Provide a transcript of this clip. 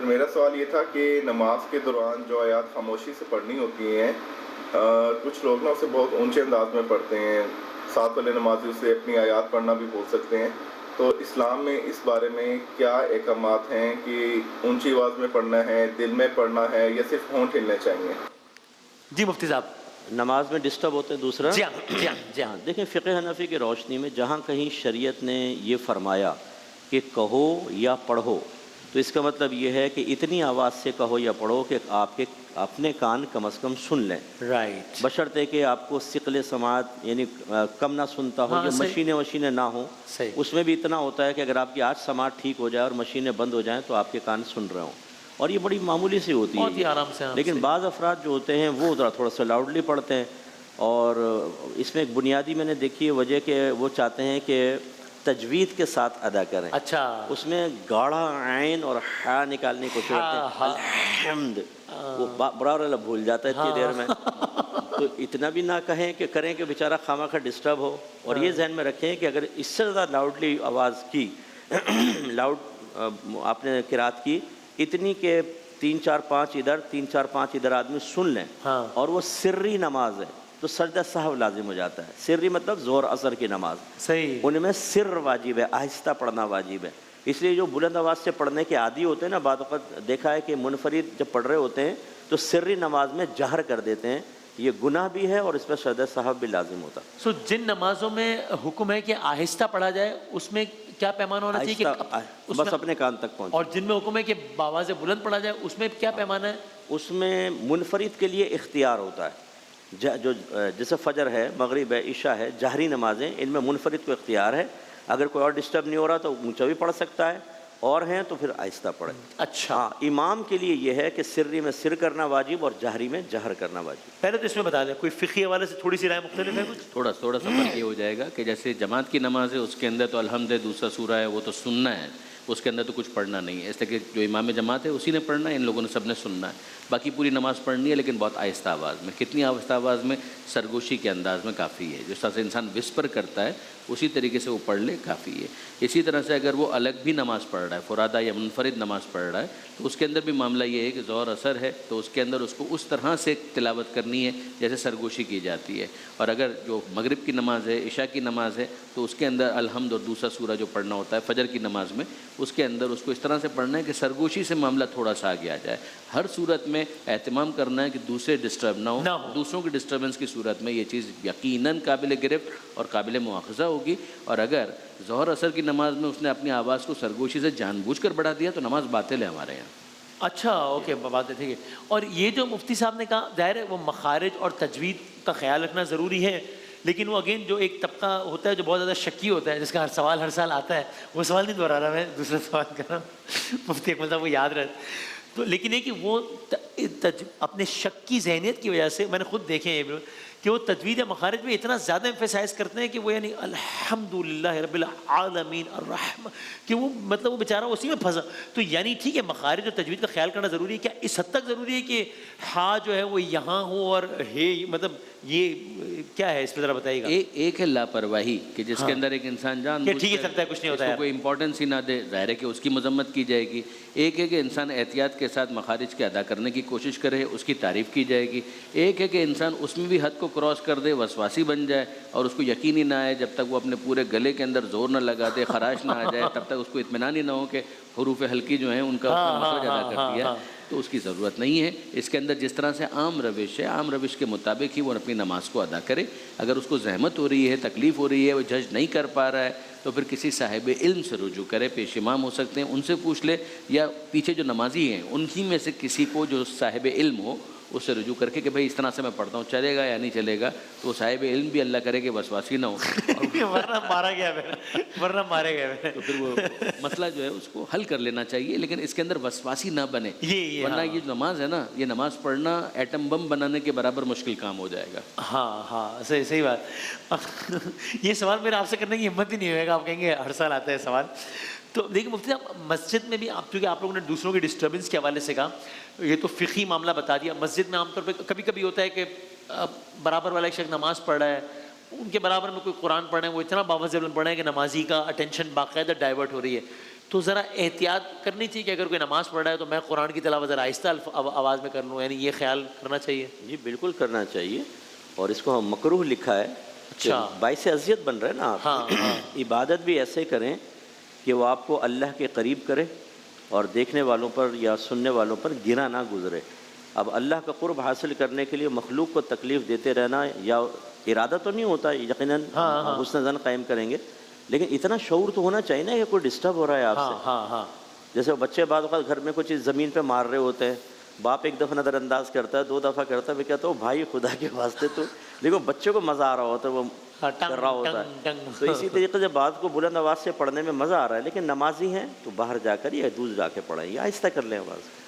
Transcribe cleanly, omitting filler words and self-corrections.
میرا سوال یہ تھا کہ نماز کے دوران جو آیات خاموشی سے پڑھنی ہوتی ہیں، کچھ لوگ نا اسے بہت اونچے انداز میں پڑھتے ہیں، ساتھ والے نمازی اسے اپنی آیات پڑھنا بھی بول سکتے ہیں، تو اسلام میں اس بارے میں کیا احکامات ہیں کہ اونچی آواز میں پڑھنا ہے، دل میں پڑھنا ہے یا صرف ہونٹ ہلنے چاہیے؟ جی مفتی صاحب، نماز میں ڈسٹرب ہوتے ہیں دوسرا؟ جی ہاں جی ہاں جی ہاں دیکھیں فقہ حنفی کی روشنی میں جہاں کہیں شریعت نے یہ فرمایا کہ کہو یا پڑھو، تو اس کا مطلب یہ ہے کہ اتنی آواز سے کہو یا پڑھو کہ آپ کے اپنے کان کم از کم سن لیں، رائٹ، بشرطے کہ آپ کو ثقل سماعت یعنی کم نہ سنتا ہو، ہاں جو صحیح مشینیں نہ ہوں۔ صحیح، اس میں بھی اتنا ہوتا ہے کہ اگر آپ کی آج سماعت ٹھیک ہو جائے اور مشینیں بند ہو جائیں تو آپ کے کان سن رہے ہوں، اور یہ بڑی معمولی سی ہوتی بہت ہی ہے آرام سے، لیکن صحیح، بعض افراد جو ہوتے ہیں وہ تھوڑا سا لاؤڈلی پڑھتے ہیں، اور اس میں ایک بنیادی میں نے دیکھی ہے وجہ کہ وہ چاہتے ہیں کہ تجوید کے ساتھ ادا کریں، اچھا، اس میں گاڑھا عین اور ہا نکالنے کی کوشش کرتے ہیں، ہاں الحمد، وہ برار اللہ بھول جاتا ہے اتنی دیر میں، تو اتنا بھی نہ کہیں کہ کریں کہ بیچارہ خواہ مخواہ ڈسٹرب ہو، اور یہ ذہن میں رکھیں کہ اگر اس سے زیادہ لاؤڈلی آواز کی لاؤڈ آپ نے قرات کی اتنی کہ 3 4 5 ادھر 3 4 5 ادھر آدمی سن لیں، ہاں، اور وہ سری نماز ہے تو سجدہ سہو لازم ہو جاتا ہے۔ سری مطلب زور اثر کی نماز، صحیح، ان میں سر واجب ہے، آہستہ پڑھنا واجب ہے، اس لیے جو بلند آواز سے پڑھنے کے عادی ہوتے ہیں نا، بعض اوقات دیکھا ہے کہ منفرد جب پڑھ رہے ہوتے ہیں تو سری نماز میں جہر کر دیتے ہیں، یہ گناہ بھی ہے اور اس پہ سجدہ سہو بھی لازم ہوتا ہے۔ سو جن نمازوں میں حکم ہے کہ آہستہ پڑھا جائے اس میں کیا پیمانہ ہونا چاہیے کہ آہستہ بس اپنے کان تک پہنچے، اور جن میں حکم ہے کہ بآواز بلند پڑھا جائے اس میں کیا پیمانہ ہے؟ اس میں منفرد کے لیے اختیار ہوتا ہے، جو جیسے فجر ہے، مغرب ہے، عشاء ہے، جہری نمازیں، ان میں منفرد کو اختیار ہے، اگر کوئی اور ڈسٹرب نہیں ہو رہا تو اونچا بھی پڑھ سکتا ہے، اور ہیں تو پھر آہستہ پڑھے۔ اچھا، ہاں، امام کے لیے یہ ہے کہ سری میں سر کرنا واجب اور جہری میں جہر کرنا واجب۔ پہلے تو اس میں بتا دیں کوئی فقہی حوالے سے تھوڑی سی رائے مختلف ہے کچھ؟ تھوڑا سا فرق یہ ہو جائے گا کہ جیسے جماعت کی نماز ہے اس کے اندر تو الحمد دوسرا سورہ ہے، وہ تو سننا ہے، اس کے اندر تو کچھ پڑھنا نہیں ہے، اس لیے کہ جو امام جماعت ہے اسی نے پڑھنا ہے، ان لوگوں نے سب نے سننا ہے، باقی پوری نماز پڑھنی ہے لیکن بہت آہستہ آواز میں۔ کتنی آہستہ آواز میں؟ سرگوشی کے انداز میں کافی ہے، جس طرح سے انسان وسپر کرتا ہے اسی طریقے سے وہ پڑھ لے کافی ہے۔ اسی طرح سے اگر وہ الگ بھی نماز پڑھ رہا ہے، فرادہ یا منفرد نماز پڑھ رہا ہے، تو اس کے اندر بھی معاملہ یہ ہے کہ ظہر اثر ہے تو اس کے اندر اس کو اس طرح سے تلاوت کرنی ہے جیسے سرگوشی کی جاتی ہے، اور اگر جو مغرب کی نماز ہے، عشاء کی نماز ہے، تو اس کے اندر الحمد اور دوسرا سورہ جو پڑھنا ہوتا ہے فجر کی نماز میں، اس کے اندر اس کو اس طرح سے پڑھنا ہے کہ سرگوشی سے معاملہ تھوڑا سا آگے آ جائے۔ ہر صورت میں اہتمام کرنا ہے کہ دوسرے ڈسٹرب نہ ہو، دوسروں کی ڈسٹربنس کی صورت میں یہ چیز یقیناً قابل گرفت اور قابل مواخذہ ہوگی، اور اگر ظہر اثر کی نماز میں اس نے اپنی آواز کو سرگوشی سے جان بوجھ کر بڑھا دیا تو نماز باطل ہے ہمارے یہاں۔ اچھا، اوکے، بات ہے، ٹھیک ہے۔ اور یہ جو مفتی صاحب نے کہا، ظاہر ہے وہ مخارج اور تجوید کا خیال رکھنا ضروری ہے، لیکن وہ اگین جو ایک طبقہ ہوتا ہے جو بہت زیادہ شکی ہوتا ہے، جس کا ہر سال آتا ہے، وہ سوال نہیں دہرا رہا، میں دوسرا سوال کر رہا ہوں، مفتی اکمل صاحب کو یاد رہے تو، لیکن یہ کہ وہ اپنے شک کی ذہنیت کی وجہ سے میں نے خود دیکھے ہیں کہ وہ تجوید یا مخارج میں اتنا زیادہ ایمفیسائز کرتے ہیں کہ وہ یعنی الحمدللہ رب العالمین الرحمن، کہ وہ مطلب وہ بیچارہ اسی میں پھنسا۔ تو یعنی ٹھیک ہے مخارج اور تجوید کا خیال کرنا ضروری ہے، کیا اس حد تک ضروری ہے کہ ہا جو ہے وہ یہاں ہو اور ہے، مطلب یہ کیا ہے، اس پہ ذرا بتائیے گا۔ ایک ہے لاپرواہی کہ جس کے اندر ایک انسان جان کہ بوجھ ٹھیک ہے کر سکتا ہے کچھ نہیں ہوتا اس ہے، کو کوئی امپورٹنس ہی نہ دے، ظاہر ہے کہ اس کی مذمت کی جائے گی۔ ایک ہے کہ انسان احتیاط کے ساتھ مخارج کے ادا کرنے کی کوشش کرے، اس کی تعریف کی جائے گی۔ ایک ہے کہ انسان اس میں بھی حد کو کراس کر دے، وسواسی بن جائے اور اس کو یقین ہی نہ آئے، جب تک وہ اپنے پورے گلے کے اندر زور نہ لگا دے، خراش نہ آ جائے، تب تک اس کو اطمینان ہی نہ ہو کہ حروف حلقی جو ہیں ان کا مخرج ادا کر دیا، تو اس کی ضرورت نہیں ہے۔ اس کے اندر جس طرح سے عام روش ہے، عام روش کے مطابق ہی وہ اپنی نماز کو ادا کرے۔ اگر اس کو زحمت ہو رہی ہے، تکلیف ہو رہی ہے، وہ جج نہیں کر پا رہا ہے، تو پھر کسی صاحب علم سے رجوع کرے، پیش امام ہو سکتے ہیں، ان سے پوچھ لے، یا پیچھے جو نمازی ہیں انہی میں سے کسی کو جو صاحب علم ہو اس سے رجوع کر کے بھئی اس طرح سے میں پڑھتا ہوں، چلے گا یا نہیں چلے گا، تو صاحب علم بھی اللہ کرے کہ وسواسی نہ ہو ورنہ مارا گیا ورنہ مارے گئے، تو پھر وہ مسئلہ جو ہے اس کو حل کر لینا چاہیے، لیکن اس کے اندر وسواسی نہ بنے، ورنہ یہ جو نماز ہے نا، یہ نماز پڑھنا ایٹم بم بنانے کے برابر مشکل کام ہو جائے گا۔ ہاں صحیح بات۔ یہ سوال میرا آپ سے کرنے کی ہمت ہی نہیں ہوئے گا، آپ کہیں گے ہر سال آتا ہے سوال۔ تو دیکھیں مفتی صاحب، مسجد میں بھی آپ، چونکہ آپ لوگوں نے دوسروں کی ڈسٹربنس کے حوالے سے کہا، یہ تو فقہی معاملہ بتا دیا۔ مسجد میں عام طور پہ کبھی کبھی ہوتا ہے کہ برابر والا ایک شخص نماز پڑھ رہا ہے، ان کے برابر میں کوئی قرآن پڑھ رہے ہیں، وہ اتنا باوض پڑھ رہے ہیں کہ نمازی کا اٹینشن باقاعدہ ڈائیورٹ ہو رہی ہے، تو ذرا احتیاط کرنی چاہیے کہ اگر کوئی نماز پڑھ رہا ہے تو میں قرآن کی تلاوت ذرا آہستہ آواز میں کر لوں، یعنی یہ خیال کرنا چاہیے؟ جی بالکل کرنا چاہیے، اور اس کو ہم مکروہ لکھا ہے، اچھا۔ باعث اذیت بن رہے ہیں نا آپ۔ ہاں۔ عبادت بھی ایسے کریں کہ وہ آپ کو اللہ کے قریب کرے اور دیکھنے والوں پر یا سننے والوں پر گرا نہ گزرے۔ اب اللہ کا قرب حاصل کرنے کے لیے مخلوق کو تکلیف دیتے رہنا یا ارادہ تو نہیں ہوتا، یقیناً حسن ظن قائم کریں گے، لیکن اتنا شعور تو ہونا چاہیے نا کہ کوئی ڈسٹرب ہو رہا ہے آپ سے۔ ہاں۔ جیسے وہ بچے بعض اوقات گھر میں کچھ زمین پہ مار رہے ہوتے ہیں، باپ ایک دفعہ نظر انداز کرتا ہے، 2 دفعہ کرتا ہے، میں کہتا ہوں بھائی خدا کے واسطے تو دیکھو، بچے کو مزہ آ رہا ہوتا ہے، وہ کر رہا ہوتا ہے۔ تو اسی طریقے سے بات کو بلند آواز سے پڑھنے میں مزہ آ رہا ہے، لیکن نمازی ہیں تو باہر جا کر یا دور جا کے پڑھیں یا آہستہ کر لیں آواز۔